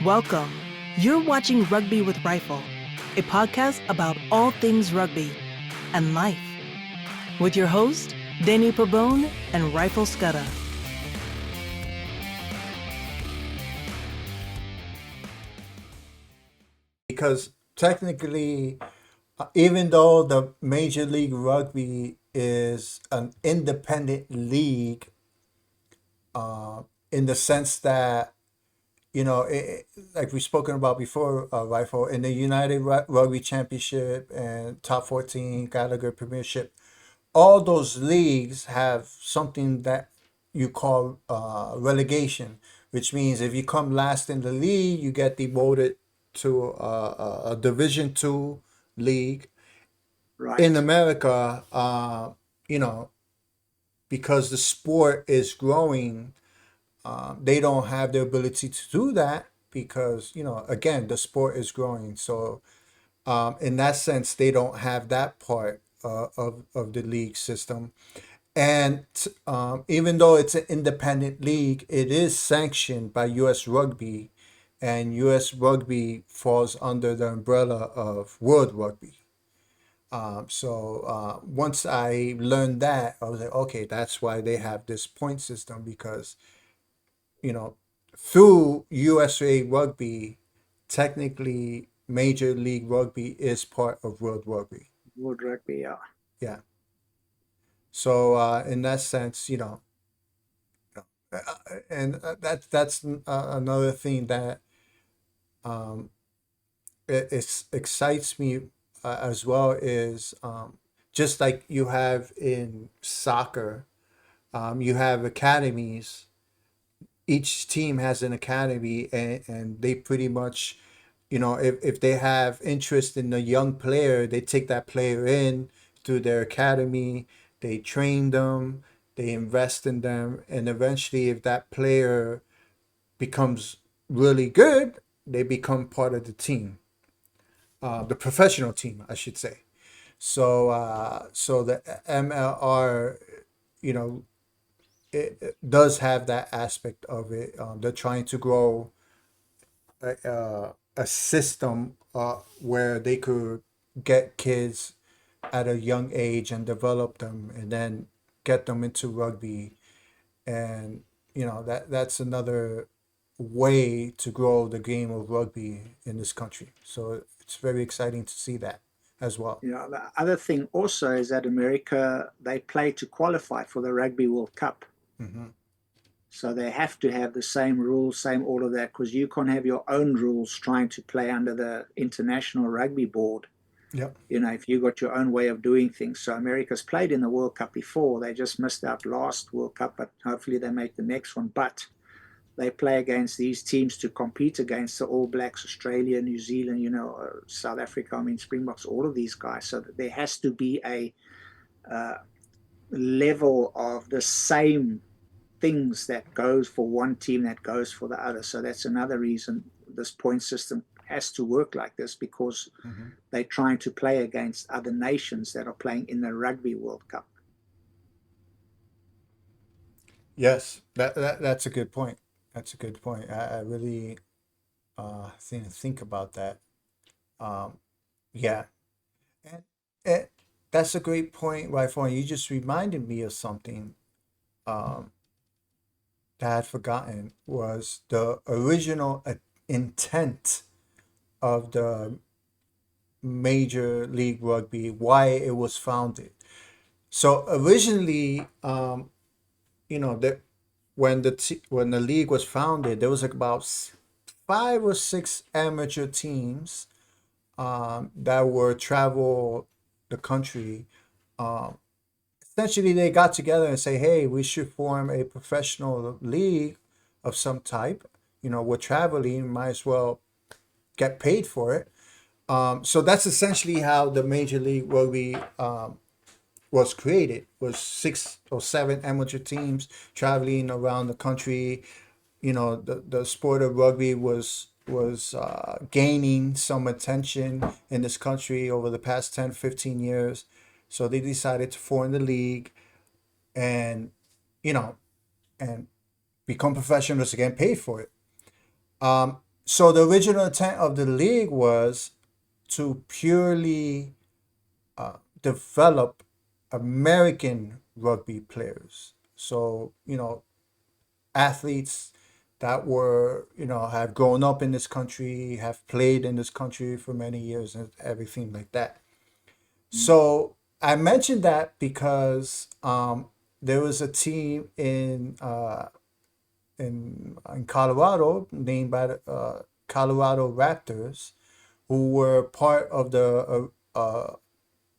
Welcome. You're watching Rugby with Rifle, a podcast about all things rugby and life, with your host, Danny Pabone and Rifle Scudder. Because technically, even though the Major League Rugby is an independent league, in the sense that like we've spoken about before, Rifle, in the United Rugby Championship and Top 14 Gallagher Premiership, all those leagues have something that you call relegation, which means if you come last in the league, you get demoted to a Division Two league. In Right. America, you know, because the sport is growing, they don't have the ability to do that because again, the sport is growing. So in that sense, they don't have that part of the league system. And even though it's an independent league, it is sanctioned by U.S. Rugby, and U.S. Rugby falls under the umbrella of World Rugby. So once I learned that, I was like, okay, that's why they have this point system because, you know, through USA Rugby, technically Major League Rugby is part of World Rugby. World Rugby, yeah. Yeah. So in that sense, and that's another thing that um, it excites me as well is just like you have in soccer, you have academies. Each team has an academy, and they pretty much, if they have interest in a young player, they take that player in through their academy, they train them, they invest in them, and eventually if that player becomes really good, they become part of the team, the professional team, I should say. So the MLR, you know, it does have that aspect of it. They're trying to grow a system where they could get kids at a young age and develop them, and then get them into rugby. And that's another way to grow the game of rugby in this country. So it's very exciting to see that as well. The other thing also is that America, they play to qualify for the Rugby World Cup. Hmm. So they have to have the same rules, same all of that, because you can't have your own rules trying to play under the International Rugby Board. Yep. If you got your own way of doing things. So America's played in the World Cup before. They just missed out last World Cup, but hopefully they make the next one. But they play against these teams to compete against the All Blacks, Australia, New Zealand, South Africa. I mean, Springboks, all of these guys. So that there has to be a level of the same things that goes for one team that goes for the other. So that's another reason this point system has to work like this because Hmm. they're trying to play against other nations that are playing in the Rugby World Cup. Yes, that's a good point. That's a good point. I really think about that. Um, yeah, and, and that's a great point, right? For you just reminded me of something um, that I had forgotten was the original intent of the Major League Rugby, why it was founded. So originally, that when the league was founded, there was like about 5 or 6 amateur teams that were travel the country. Um, Essentially, they got together and say, "Hey, we should form a professional league of some type. We're traveling, might as well get paid for it." So that's essentially how the Major League Rugby was created. Was 6 or 7 amateur teams traveling around the country. The sport of rugby was gaining some attention in this country over the past 10, 15 years. So they decided to form the league and, you know, and become professionals to get paid for it. So the original intent of the league was to purely develop American rugby players. So, athletes that were, have grown up in this country, have played in this country for many years, and everything like that. So I mentioned that because there was a team in Colorado named by the Colorado Raptors who were part of the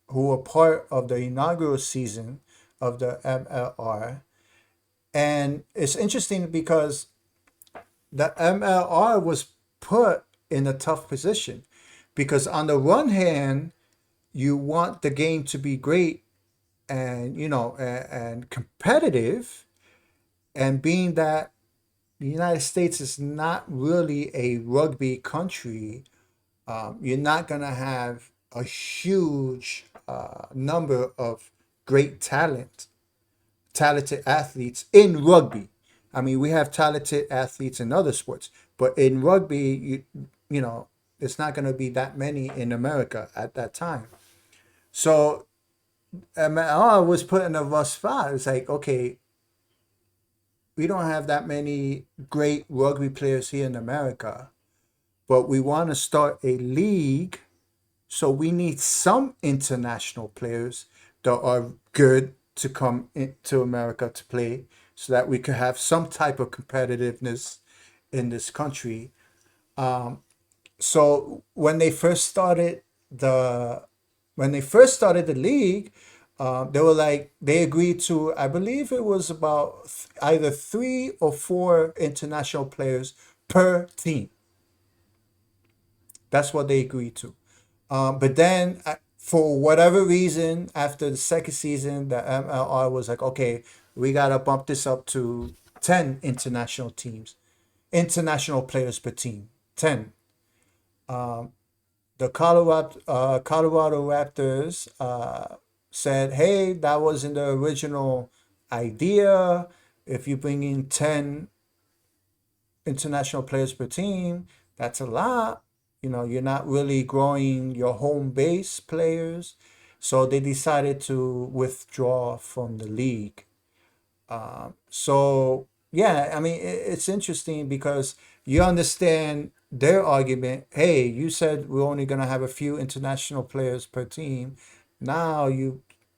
inaugural season of the MLR. And it's interesting because the MLR was put in a tough position because on the one hand, you want the game to be great and and competitive, and being that the United States is not really a rugby country, you're not gonna have a huge number of great talented athletes in rugby. I mean, we have talented athletes in other sports, but in rugby, it's not going to be that many in America at that time. So MLR was put in a rough spot. It's like, okay, we don't have that many great rugby players here in America, but we want to start a league. So we need some international players that are good to come into America to play so that we could have some type of competitiveness in this country. So when they first started the league, they agreed to, I believe it was about either 3 or 4 international players per team. That's what they agreed to. But then, for whatever reason, after the second season, the MLR was like, okay, we gotta bump this up to 10 international players per team. 10. The Colorado Raptors said, hey, that wasn't the original idea. If you bring in 10 international players per team, that's a lot. You're not really growing your home base players. So they decided to withdraw from the league. So yeah, I mean, it's interesting because you understand their argument. Hey, you said we're only gonna have a few international players per team. Now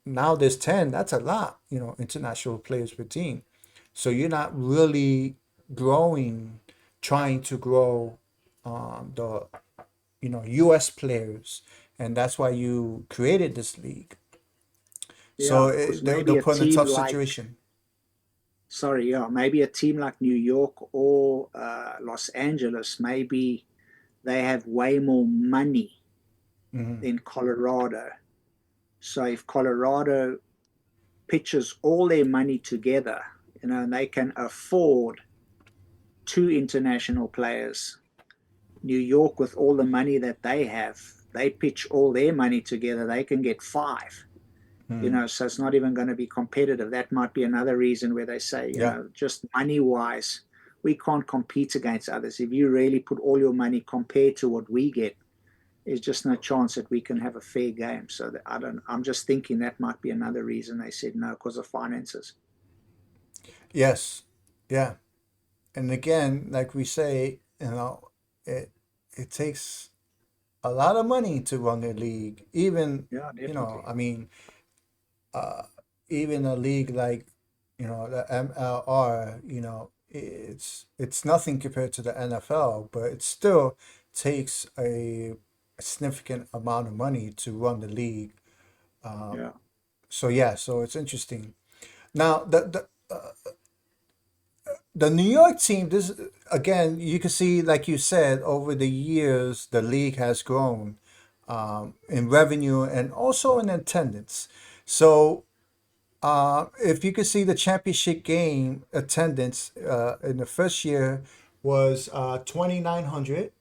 now there's 10. That's a lot, international players per team. So you're not really growing, trying to grow the U.S. players, and that's why you created this league. So Yeah, because they're maybe a put in a team tough like, situation. sorry, yeah, maybe a team like New York or Los Angeles, maybe they have way more money Hmm. than Colorado. So if Colorado pitches all their money together, and they can afford 2 international players. New York, with all the money that they have, they pitch all their money together, they can get 5. So it's not even going to be competitive. That might be another reason where they say, Yeah. just money wise, we can't compete against others. If you really put all your money compared to what we get, there's just no chance that we can have a fair game. So that I'm just thinking that might be another reason they said no, because of finances. Yes. Yeah. And again, like we say, it it takes a lot of money to run a league. Even, Yeah, definitely. I mean, uh, even a league like, the MLR, it's nothing compared to the NFL, but it still takes a significant amount of money to run the league. Yeah. So yeah, so it's interesting. Now the New York team, this again, you can see, like you said, over the years, the league has grown in revenue and also in attendance. So, if you could see the championship game attendance in the first year was 2,900,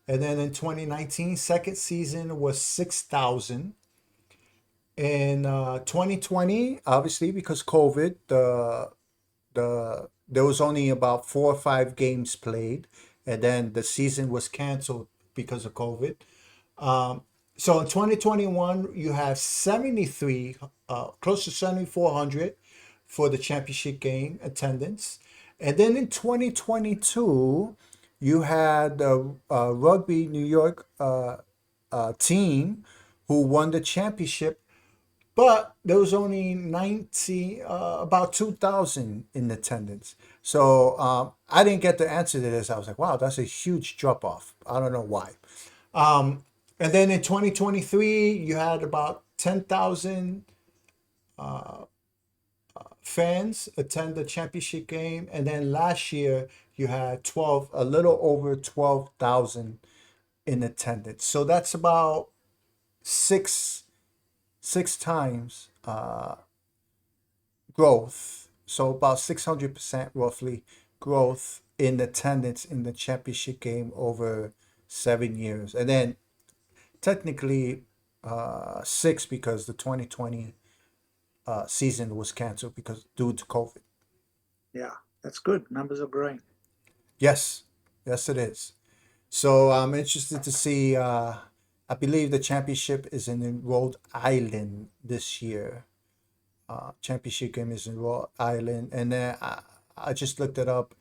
and then in 2019, second season was 6,000. In 2020, obviously because COVID, there was only about 4 or 5 games played and then the season was canceled because of COVID. So in 2021, you have 73, close to 7,400 for the championship game attendance. And then in 2022, you had the Rugby New York team who won the championship, but there was only 90, about 2,000 in attendance. So I didn't get the answer to this. I was like, wow, that's a huge drop off. I don't know why. And then in 2023, you had about 10,000 fans attend the championship game. And then last year, you had a little over 12,000 in attendance. So that's about six times growth. So about 600% roughly growth in attendance in the championship game over 7 years. And then technically six, because the 2020 season was canceled because due to COVID. Yeah, that's good. Numbers are growing. Yes, yes, it is. So I'm interested to see. I believe the championship is in Rhode Island this year. Championship game is in Rhode Island, and then I just looked it up.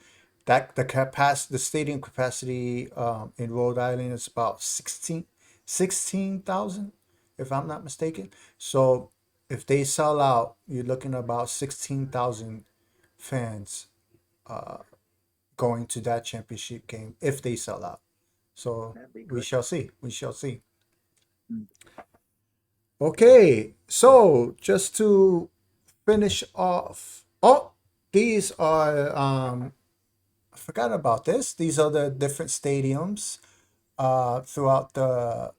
That the stadium capacity in Rhode Island is about 16,000, if I'm not mistaken. So if they sell out, you're looking at about 16,000 fans going to that championship game if they sell out. So That'd be we good. shall see. We shall see. Mm. Okay, so just to finish off. Oh, these are I forgot about this. These are the different stadiums throughout the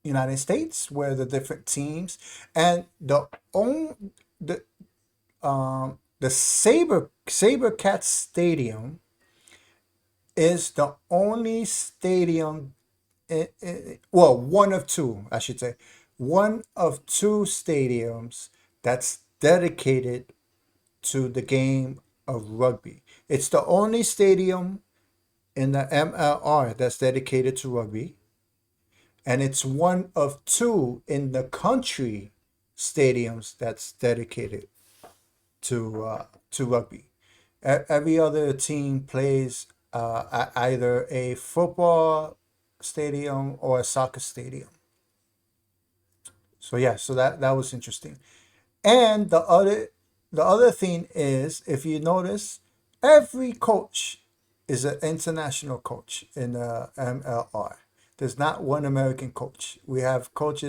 United States where the different teams, and the Sabercat Stadium is the only stadium, well, one of two, I should say, one of two stadiums that's dedicated to the game of rugby. It's the only stadium in the MLR that's dedicated to rugby, and it's one of two in the country stadiums that's dedicated to rugby. Every other team plays at either a football stadium or a soccer stadium. So yeah, so that was interesting. And the other thing is, if you notice, every coach is an international coach in the MLR. There's not one American coach. We have coach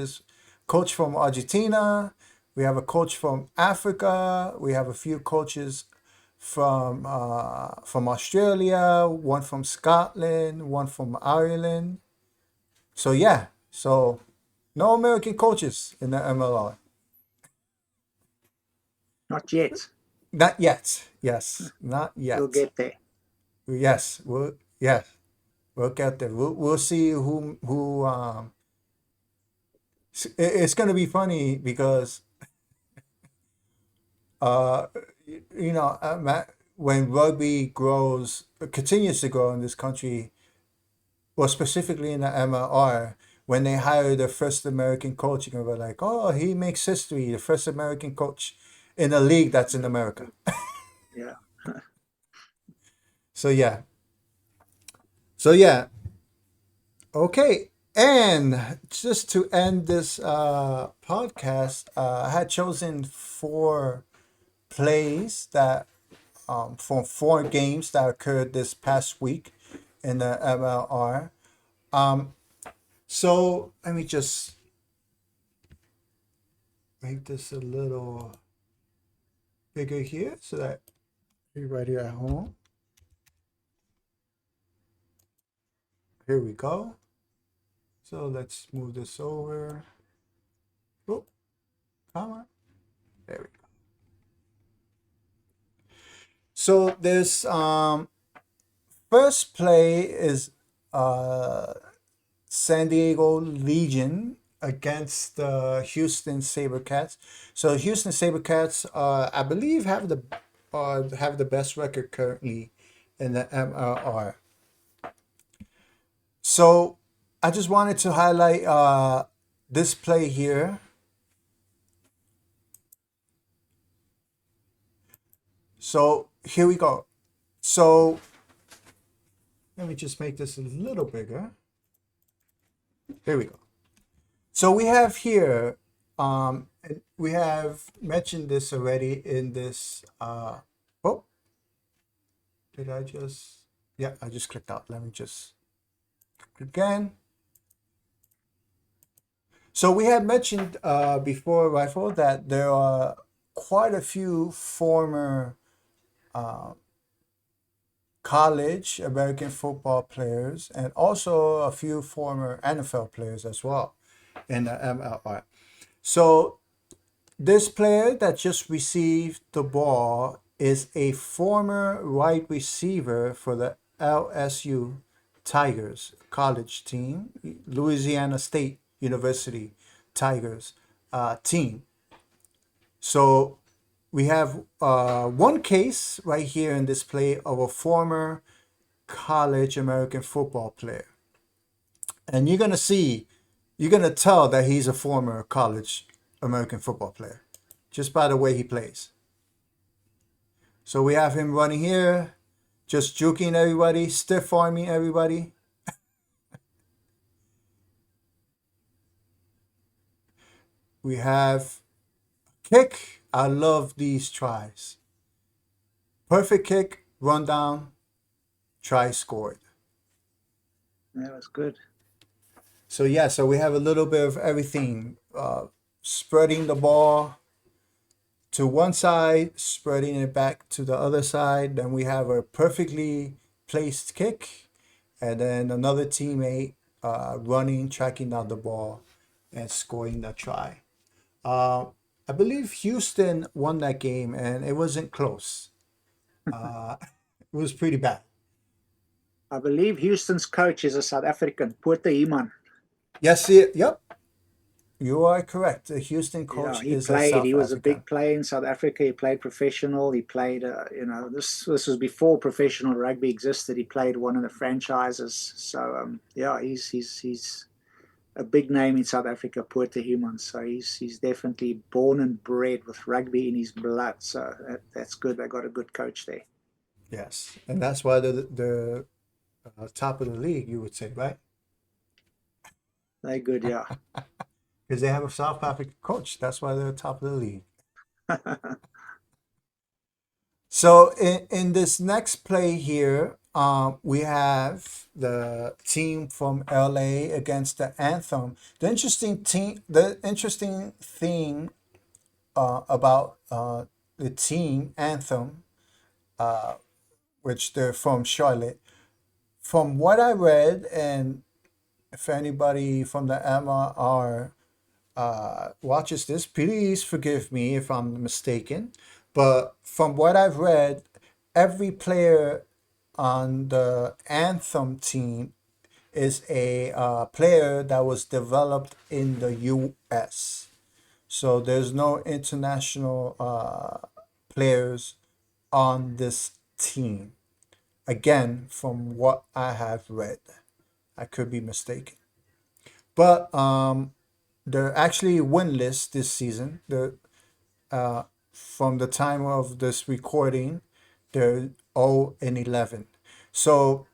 from Argentina. We have a coach from Africa. We have a few coaches from Australia. One from Scotland. One from Ireland. So yeah, so no American coaches in the MLR. Not yet. Not yet. Yes, not We'll yet. get there. We'll get there. We'll see who it's gonna be funny because uh when rugby continues to grow in this country, well, specifically in the MLR, when they hire the first American coach, you're gonna be like, oh, he makes history, the first American coach in a league that's in America. Yeah. So yeah. So yeah. Okay. And just to end this podcast, I had chosen four plays that from four games that occurred this past week in the MLR. So let me just make this a little bigger here so that everybody at home. Here we go. So let's move this over. Oh, come on. There we go. So this first play is San Diego Legion against the Houston Sabercats. So Houston Sabercats, I believe, have the best record currently in the MLR. So I just wanted to highlight this play here. So here we go. So let me just make this a little bigger. Here we go. So we have here, we have mentioned this already in this, oh, did I just, yeah, I just clicked out. Let me just click again. So we had mentioned before, Rifle, that there are quite a few former college American football players and also a few former NFL players as well in the MLR. So this player that just received the ball is a former wide receiver for the LSU Tigers college team, Louisiana State University Tigers team. So we have one case right here in this play of a former college American football player. And you're going to see, you're going to tell that he's a former college American football player just by the way he plays. So we have him running here, just juking everybody, stiff arming everybody. We have kick. I love these tries. Perfect kick, run down, try scored. That was good. So yeah, so we have a little bit of everything. Spreading the ball to one side, spreading it back to the other side. Then we have a perfectly placed kick, and then another teammate running, tracking down the ball, and scoring the try. I believe Houston won that game, and it wasn't close. It was pretty bad. I believe Houston's coach is a South African, Puerto Iman. Yes, yep. You are correct. The Houston coach Yeah, he is played. a South He was a African. big player in South Africa. He played professional. He played, this was before professional rugby existed. He played one of the franchises. So yeah, he's a big name in South Africa, Puerto Iman. So he's definitely born and bred with rugby in his blood. So that's good. They got a good coach there. Yes, and that's why the top of the league, you would say, right? They're good, yeah. Because they have a South African coach. That's why they're top of the league. So in this next play here, we have the team from LA against the Anthem. The interesting thing about the team Anthem, which they're from Charlotte, from what I read, and if anybody from the MRR watches this, please forgive me if I'm mistaken. But from what I've read, every player on the Anthem team is a player that was developed in the US. So there's no international players on this team. Again, from what I have read, I could be mistaken. But they're actually winless this season. They're from the time of this recording, they're 0-11. So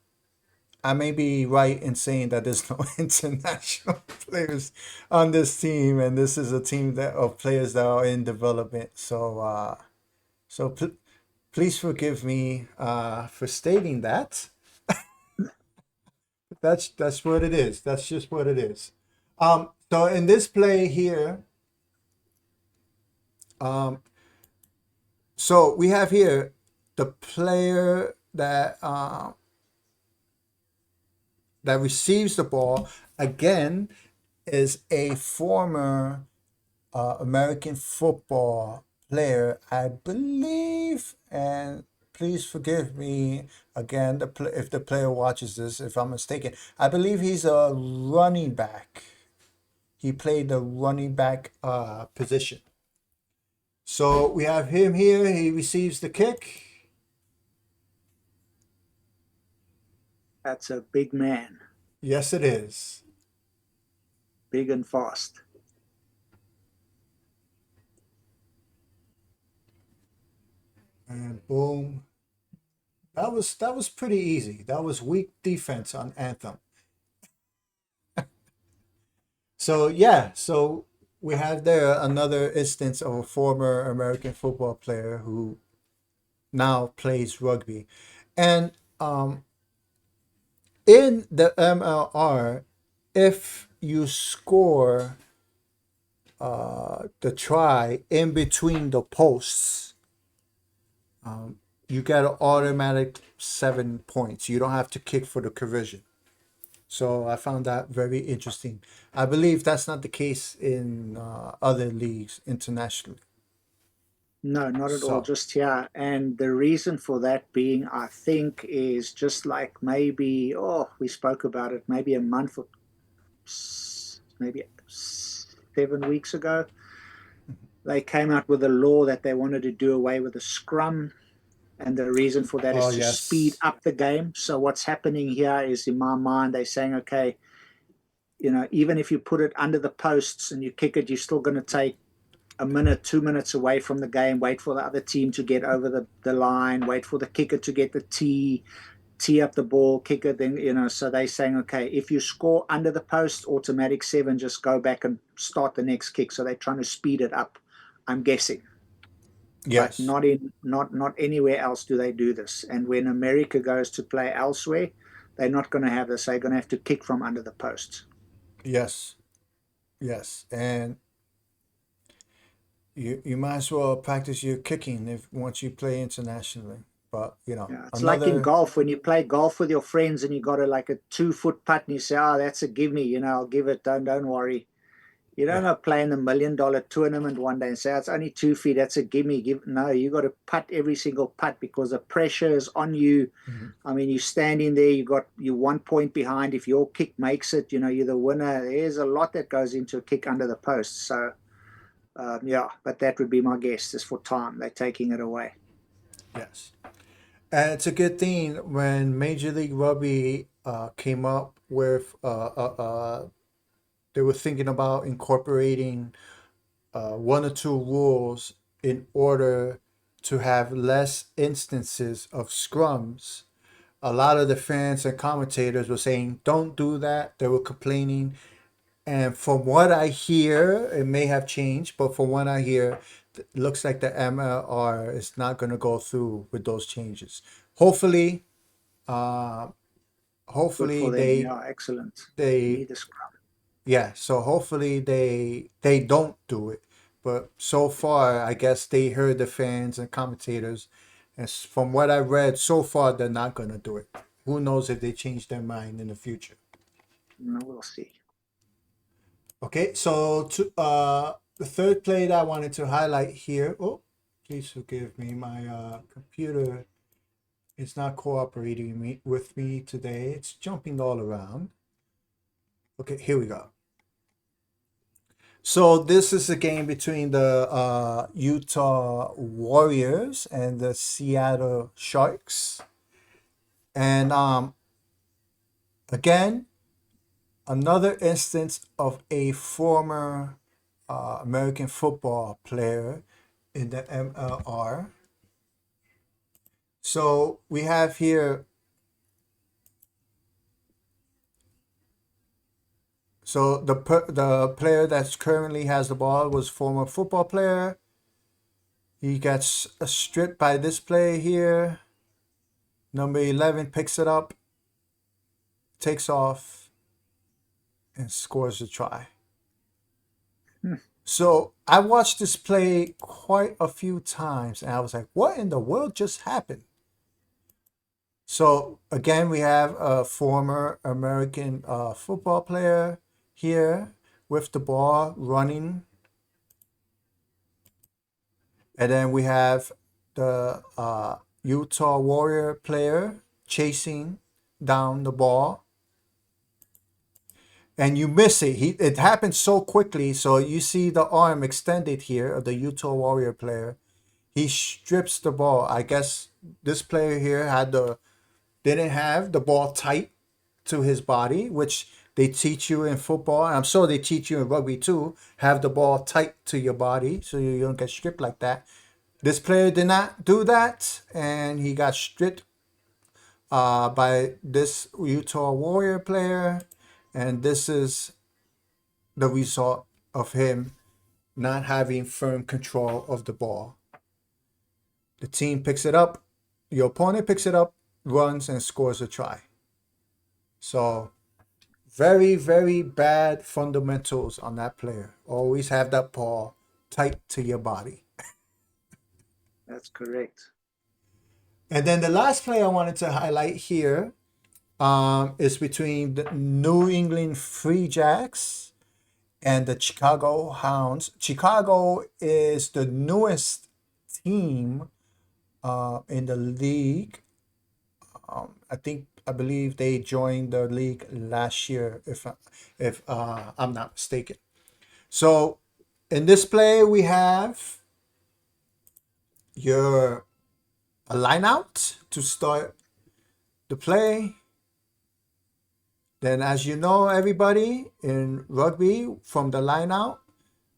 I may be right in saying that there's no international players on this team, and this is a team that of players that are in development. So please forgive me for stating that. That's what it is. That's just what it is. So in this play here, so we have here the player that that receives the ball again is a former American football player, I believe, and please forgive me again if the player watches this if I'm mistaken. I believe he's a running back. He played the running back position. So we have him here. He receives the kick. That's a big man, Yes, it is. big and fast. And boom. That was pretty easy. That was weak defense on Anthem. So yeah, so we have there another instance of a former American football player who now plays rugby. And in the MLR, if you score the try in between the posts, you get an automatic 7 points. You don't have to kick for the conversion. So I found that very interesting. I believe that's not the case in other leagues internationally. No, not at all, So, just here. And the reason for that being, I think, is just like maybe, oh, we spoke about it maybe a month or maybe 7 weeks ago. They came out with a law that they wanted to do away with the scrum. And the reason for that is oh to speed yes, up the game. So what's happening here is, in my mind, they're saying, okay, even if you put it under the posts and you kick it, you're still going to take a minute, 2 minutes away from the game, wait for the other team to get over the line, wait for the kicker to get the tee up the ball, kick it, then, so they're saying, okay, if you score under the post, automatic 7, just go back and start the next kick. So they're trying to speed it up, I'm guessing. But yes, not anywhere else do they do this. And when America goes to play elsewhere, they're not going to have this. They're going to have to kick from under the posts. yes, yes. And you might as well practice your kicking if once you play internationally. But Yeah, it's like in another, golf when you play golf with your friends and you got like a 2 foot putt and you say, "Oh, that's a give me," I'll give it. Don't worry. You don't yeah, know playing the $1 million tournament one day and say, "Oh, it's only 2 feet. That's a gimme." No, you got to putt every single putt because the pressure is on you. mhm, I mean, you standing there, you 1 point behind. If your kick makes it, you're the winner. There's a lot that goes into a kick under the post. So yeah, but that would be my guess. Is for time. They're taking it away. yes. And it's a good thing when Major League Rugby came up with they were thinking about incorporating one or two rules in order to have less instances of scrums. A lot of the fans and commentators were saying, don't do that. They were complaining. And from what I hear, it may have changed, but from what I hear, it looks like the MLR is not going to go through with those changes. Hopefully, uh, Good hopefully for them. they Yeah, excellent. We they need a scrum. yeah. So hopefully they don't do it. But so far, I guess they heard the fans and commentators, and from what I read, so far they're not going to do it. Who knows if they change their mind in the future? No, we'll see. Okay, so the third play that I wanted to highlight here. Oh, please forgive me. My computer is not cooperating with me today. It's jumping all around. Okay, here we go. So this is a game between the Utah Warriors and the Seattle Sharks, and again, another instance of a former American football player in the MLR. So we have here. So the player that's currently has the ball was former football player. He gets stripped by this player here. Number 11 picks it up, takes off, and scores a try. Hmm. So I watched this play quite a few times, and I was like, "What in the world just happened?" So again, we have a former American football player here with the ball running, and then we have the Utah Warrior player chasing down the ball, and you miss it. It happened so quickly, so you see the arm extended here of the Utah Warrior player. He strips the ball. I guess this player here didn't have the ball tight, to his body, which they teach you in football, and I'm sure they teach you in rugby too. Have the ball tight to your body so you don't get stripped like that. This player did not do that, and he got stripped by this Utah Warrior player, and this is the result of him not having firm control of the ball. The team picks it up, your opponent picks it up, runs, and scores a try. So, very, very bad fundamentals on that player. Always have that ball tight to your body. That's correct. And then the last play I wanted to highlight here is between the New England Free Jacks and the Chicago Hounds. Chicago is the newest team in the league. I believe they joined the league last year, if I'm not mistaken. So in this play, we have a line out to start the play. Then, as you know, everybody in rugby, from the line out,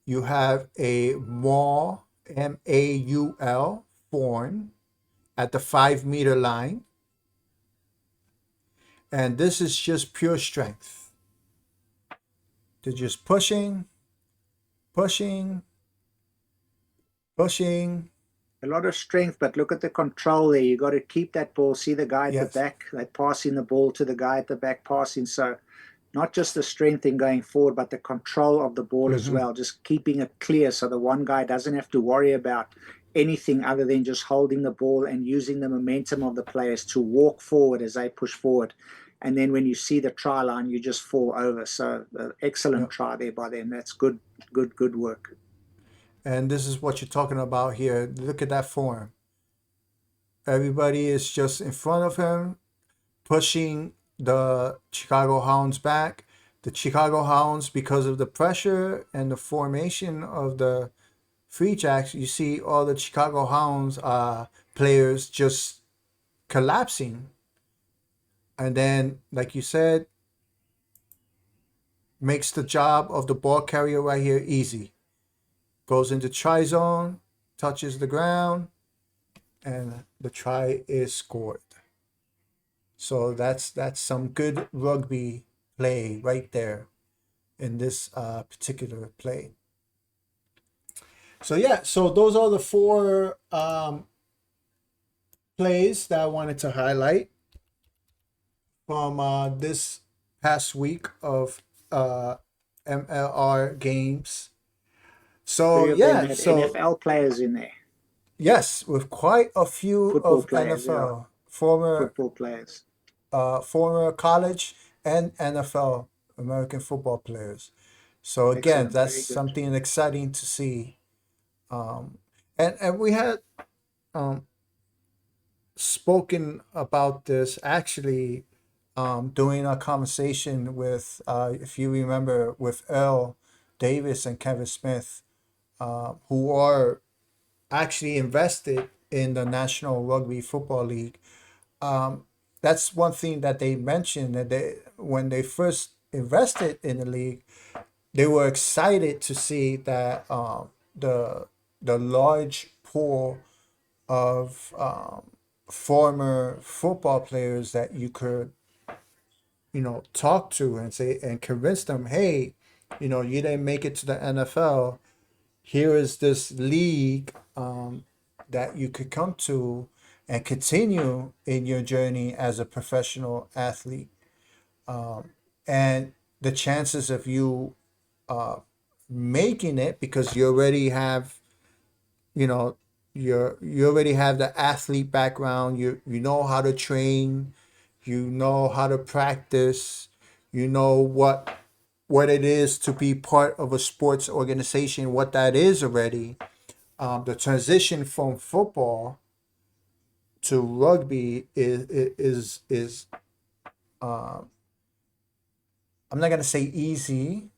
you have a maul, M-A-U-L, form at the 5-meter line. And this is just pure strength. They're just pushing, pushing, pushing. A lot of strength, but look at the control there. You got to keep that ball. See the guy at Yes. the back, like passing the ball to the guy at the back, passing. So not just the strength in going forward, but the control of the ball as well. Just keeping it clear so the one guy doesn't have to worry about anything other than just holding the ball and using the momentum of the players to walk forward as they push forward. And then when you see the try line, you just fall over. So excellent try there by them. That's good work. And this is what you're talking about here. Look at that form. Everybody is just in front of him, pushing the Chicago Hounds back. The Chicago Hounds, because of the pressure and the formation of the Free Jacks, you see all the Chicago Hounds players just collapsing. And then, like you said, makes the job of the ball carrier right here easy. Goes into try zone, touches the ground, and the try is scored. So that's some good rugby play right there in this particular play. So yeah, so those are the 4 plays that I wanted to highlight from this past week of MLR games. So yeah, so NFL players in there. Yes, with quite a few Football of players, NFL, football players. Former college and NFL American football players. So again, Excellent, that's very good. something exciting to see. And we had spoken about this actually during our conversation with, if you remember, with Earl Davis and Kevin Smith, who are actually invested in the National Rugby Football League. That's one thing that they mentioned, that when they first invested in the league, they were excited to see that the large pool of former football players that you could talk to and say and convince them, hey, you didn't make it to the NFL. Here is this league that you could come to and continue in your journey as a professional athlete. And the chances of you making it, because you already have, you already have the athlete background. You know how to train, you know how to practice, you know what it is to be part of a sports organization, what that is already. The transition from football to rugby is I'm not gonna say easy.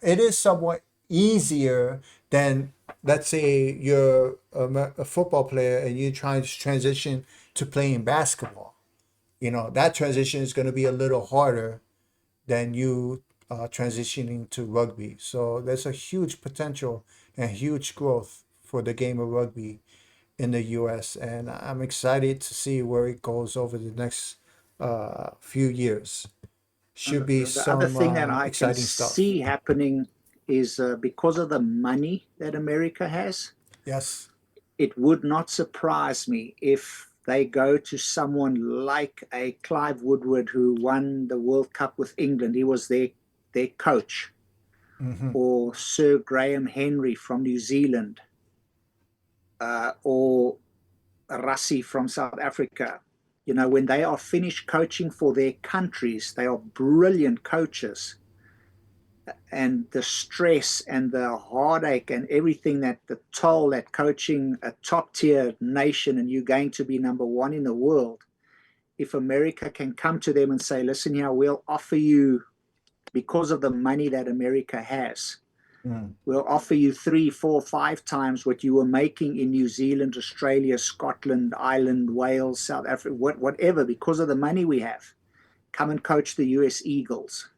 It is somewhat easier than, let's say, you're a football player and you're trying to transition to playing basketball. that transition is going to be a little harder than you transitioning to rugby. So there's a huge potential and huge growth for the game of rugby in the US, and I'm excited to see where it goes over the next few years. And Should be the other some thing that I can exciting stuff. see happening is because of the money that America has, Yes. it would not surprise me if they go to someone like a Clive Woodward who won the World Cup with England. He was their coach, Hmm. or Sir Graham Henry from New Zealand, or Rassi from South Africa. When they are finished coaching for their countries, they are brilliant coaches. And the stress and the heartache and everything, that the toll that coaching a top tier nation and you're going to be number one in the world, if America can come to them and say, listen here, we'll offer you, because of the money that America has, Mm. we'll offer you 3, 4, 5 times what you were making in New Zealand, Australia, Scotland, Ireland, Wales, South Africa, whatever, because of the money we have. Come and coach the US Eagles.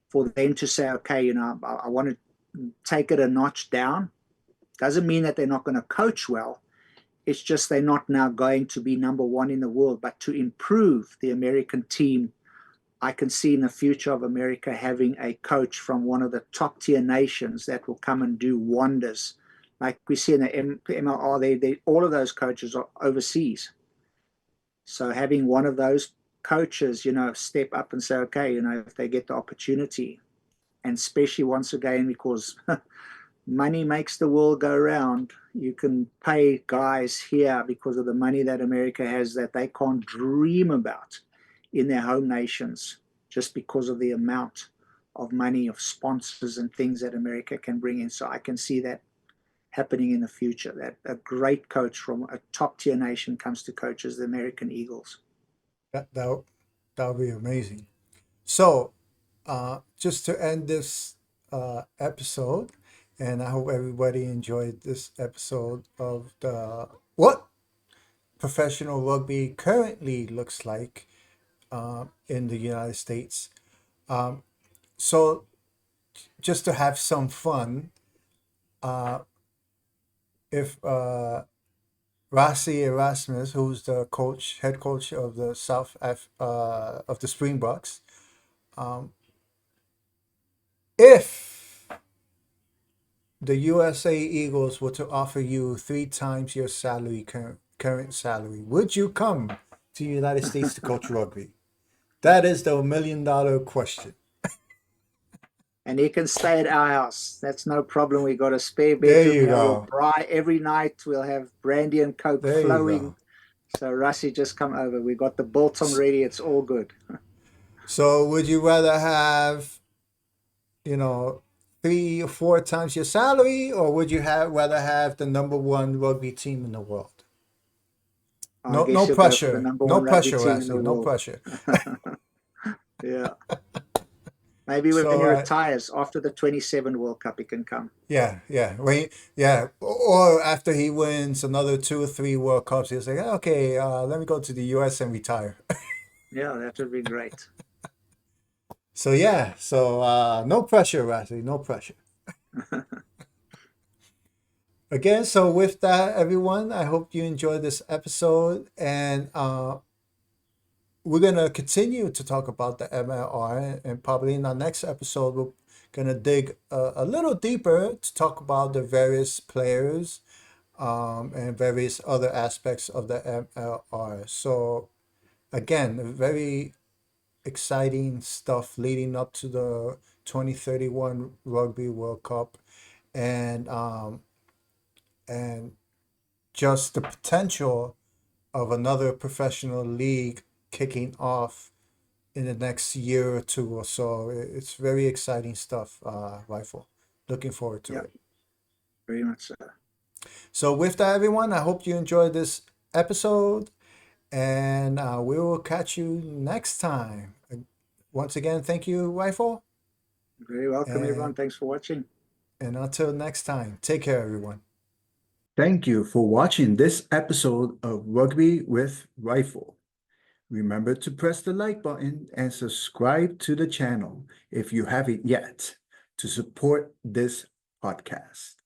For them to say, okay, I want to take it a notch down. Doesn't mean that they're not going to coach well. It's just they're not now going to be number one in the world. But to improve the American team, I can see in the future of America having a coach from one of the top tier nations that will come and do wonders. Like we see in the MLR, all of those coaches are overseas. So having one of those coaches, step up and say, okay, if they get the opportunity, and especially once again, because money makes the world go round. You can pay guys here because of the money that America has that they can't dream about in their home nations, just because of the amount of money, of sponsors and things that America can bring in. So I can see that happening in the future, that a great coach from a top tier nation comes to coach as the American Eagles. That would be amazing. So, just to end this episode, and I hope everybody enjoyed this episode of the what professional rugby currently looks like in the United States. Um, so, just to have some fun, uh, if Rasi Erasmus, who's the head coach of the of the Springboks, um, if the USA Eagles were to offer you 3 times your salary, current salary, would you come to the United States to coach rugby? That is the $1 million question. And he can stay at our house. That's no problem. We got a spare There bedroom you here. We'll go. braai every night. We'll have brandy and coke There you flowing. go. So Rassi, just come over. We got the biltong ready. It's all good. So would you rather have, you know, 3 or 4 times your salary, or would you rather have the number one rugby team in the world? I No, guess no you'll go for the pressure. number No one rugby pressure, team in the Rasi. No world. pressure. Yeah. Maybe when he So retires after the 27 World Cup, he can come. yeah, yeah. Yeah, or after he wins another 2 or 3 World Cups, he'll say, "Okay, let me go to the US and retire." Yeah, that would be great. So yeah, so no pressure, Rasi. No pressure. Again, so with that, everyone, I hope you enjoyed this episode, and we're gonna continue to talk about the MLR, and probably in our next episode, we're gonna dig a little deeper to talk about the various players and various other aspects of the MLR. So again, very exciting stuff leading up to the 2031 Rugby World Cup, and um, and just the potential of another professional league kicking off in the next year or two or so. It's very exciting stuff, Rifle. Looking forward to Yeah, it. very much so. So, with that, everyone, I hope you enjoyed this episode, and we will catch you next time. Once again, thank you, Rifle, Very welcome, everyone. and Thanks for watching. until next time, take care, everyone. Thank you for watching this episode of Rugby with Rifle. Remember to press the like button and subscribe to the channel if you haven't yet to support this podcast.